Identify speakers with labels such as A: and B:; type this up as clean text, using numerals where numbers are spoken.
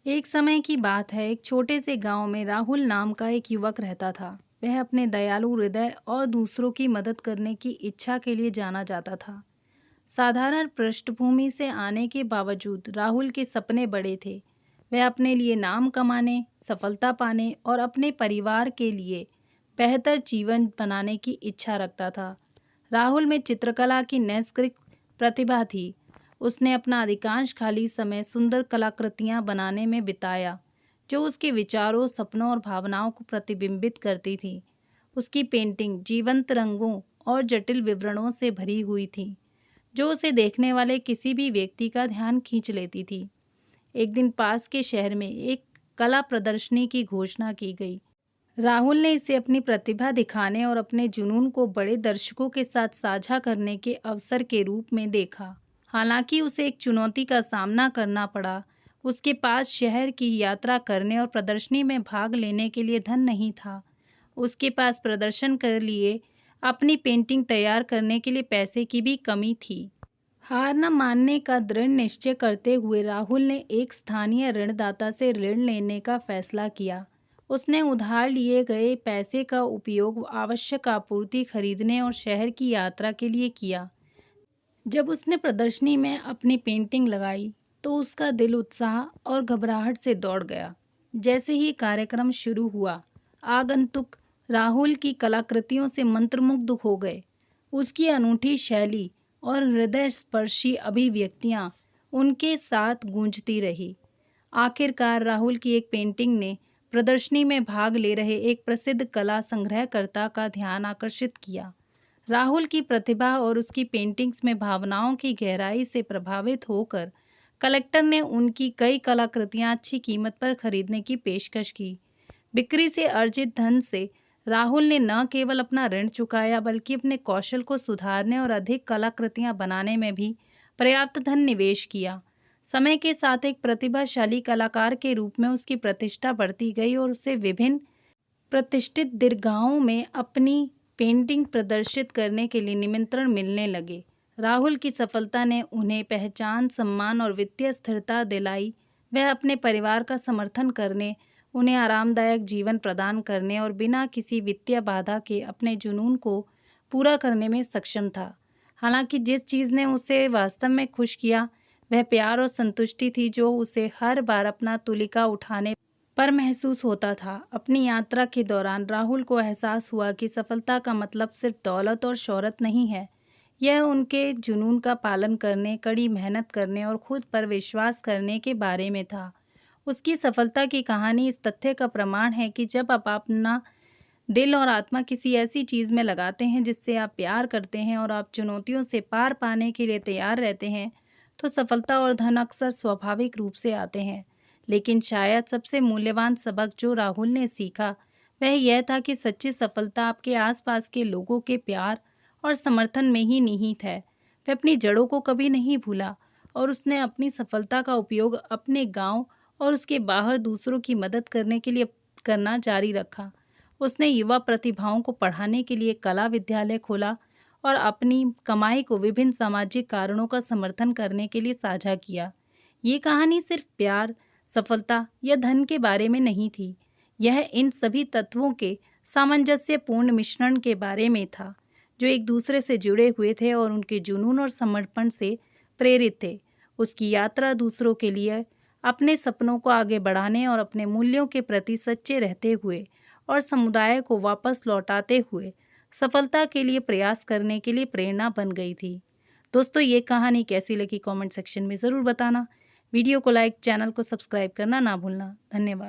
A: एक समय की बात है, एक छोटे से गांव में राहुल नाम का एक युवक रहता था। वह अपने दयालु हृदय और दूसरों की मदद करने की इच्छा के लिए जाना जाता था। साधारण पृष्ठभूमि से आने के बावजूद राहुल के सपने बड़े थे। वह अपने लिए नाम कमाने, सफलता पाने और अपने परिवार के लिए बेहतर जीवन बनाने की इच्छा रखता था। राहुल में चित्रकला की नैसर्गिक प्रतिभा थी। उसने अपना अधिकांश खाली समय सुंदर कलाकृतियां बनाने में बिताया, जो उसके विचारों, सपनों और भावनाओं को प्रतिबिंबित करती थी। उसकी पेंटिंग जीवंत रंगों और जटिल विवरणों से भरी हुई थी, जो उसे देखने वाले किसी भी व्यक्ति का ध्यान खींच लेती थी। एक दिन पास के शहर में एक कला प्रदर्शनी की घोषणा की गई। राहुल ने इसे अपनी प्रतिभा दिखाने और अपने जुनून को बड़े दर्शकों के साथ साझा करने के अवसर के रूप में देखा। हालांकि उसे एक चुनौती का सामना करना पड़ा। उसके पास शहर की यात्रा करने और प्रदर्शनी में भाग लेने के लिए धन नहीं था। उसके पास प्रदर्शन कर लिए अपनी पेंटिंग तैयार करने के लिए पैसे की भी कमी थी। हार न मानने का दृढ़ निश्चय करते हुए राहुल ने एक स्थानीय ऋणदाता से ऋण लेने का फैसला किया। उसने उधार लिए गए पैसे का उपयोग आवश्यक आपूर्ति खरीदने और शहर की यात्रा के लिए किया। जब उसने प्रदर्शनी में अपनी पेंटिंग लगाई, तो उसका दिल उत्साह और घबराहट से दौड़ गया। जैसे ही कार्यक्रम शुरू हुआ, आगंतुक राहुल की कलाकृतियों से मंत्रमुग्ध हो गए। उसकी अनूठी शैली और हृदय स्पर्शी अभिव्यक्तियां उनके साथ गूंजती रही। आखिरकार राहुल की एक पेंटिंग ने प्रदर्शनी में भाग ले रहे एक प्रसिद्ध कला संग्रहकर्ता का ध्यान आकर्षित किया। राहुल की प्रतिभा और उसकी पेंटिंग्स में भावनाओं की गहराई से प्रभावित होकर कलेक्टर ने उनकी कई कलाकृतियां अच्छी कीमत पर खरीदने की पेशकश की। बिक्री से अर्जित धन से राहुल ने न केवल अपना ऋण चुकाया, बल्कि अपने कौशल को सुधारने और अधिक कलाकृतियां बनाने में भी पर्याप्त धन निवेश किया। समय के साथ एक प्रतिभाशाली कलाकार के रूप में उसकी प्रतिष्ठा बढ़ती गई और उसे विभिन्न प्रतिष्ठित दीर्घाओं में अपनी पेंटिंग प्रदर्शित करने के लिए निमंत्रण मिलने लगे। राहुल की सफलता ने उन्हें पहचान, सम्मान और वित्तीय स्थिरता दिलाई। वह अपने परिवार का समर्थन करने, उन्हें आरामदायक जीवन प्रदान करने और बिना किसी वित्तीय बाधा के अपने जुनून को पूरा करने में सक्षम था। हालांकि जिस चीज़ ने उसे वास्तव में खुश किया, वह प्यार और संतुष्टि थी, जो उसे हर बार अपना तुलिका उठाने पर महसूस होता था। अपनी यात्रा के दौरान राहुल को एहसास हुआ कि सफलता का मतलब सिर्फ दौलत और शोहरत नहीं है। यह उनके जुनून का पालन करने, कड़ी मेहनत करने और खुद पर विश्वास करने के बारे में था। उसकी सफलता की कहानी इस तथ्य का प्रमाण है कि जब आप अपना दिल और आत्मा किसी ऐसी चीज़ में लगाते हैं जिससे आप प्यार करते हैं और आप चुनौतियों से पार पाने के लिए तैयार रहते हैं, तो सफलता और धन अक्सर स्वाभाविक रूप से आते हैं। लेकिन शायद सबसे मूल्यवान सबक जो राहुल ने सीखा, वह यह था कि सच्ची सफलता आपके आसपास के लोगों के प्यार और समर्थन में ही निहित है। वह अपनी जड़ों को कभी नहीं भूला और उसने अपनी सफलता का उपयोग अपने गांव और उसके बाहर दूसरों की मदद करने के लिए करना जारी रखा। उसने युवा प्रतिभाओं को पढ़ाने के लिए कला विद्यालय खोला और अपनी कमाई को विभिन्न सामाजिक कारणों का समर्थन करने के लिए साझा किया। ये कहानी सिर्फ प्यार, सफलता या धन के बारे में नहीं थी। यह इन सभी तत्वों के सामंजस्यपूर्ण मिश्रण के बारे में था, जो एक दूसरे से जुड़े हुए थे और उनके जुनून और समर्पण से प्रेरित थे। उसकी यात्रा दूसरों के लिए अपने सपनों को आगे बढ़ाने और अपने मूल्यों के प्रति सच्चे रहते हुए और समुदाय को वापस लौटाते हुए सफलता के लिए प्रयास करने के लिए प्रेरणा बन गई थी। दोस्तों, ये कहानी कैसी लगी कमेंट सेक्शन में ज़रूर बताना। वीडियो को लाइक, चैनल को सब्सक्राइब करना ना भूलना। धन्यवाद।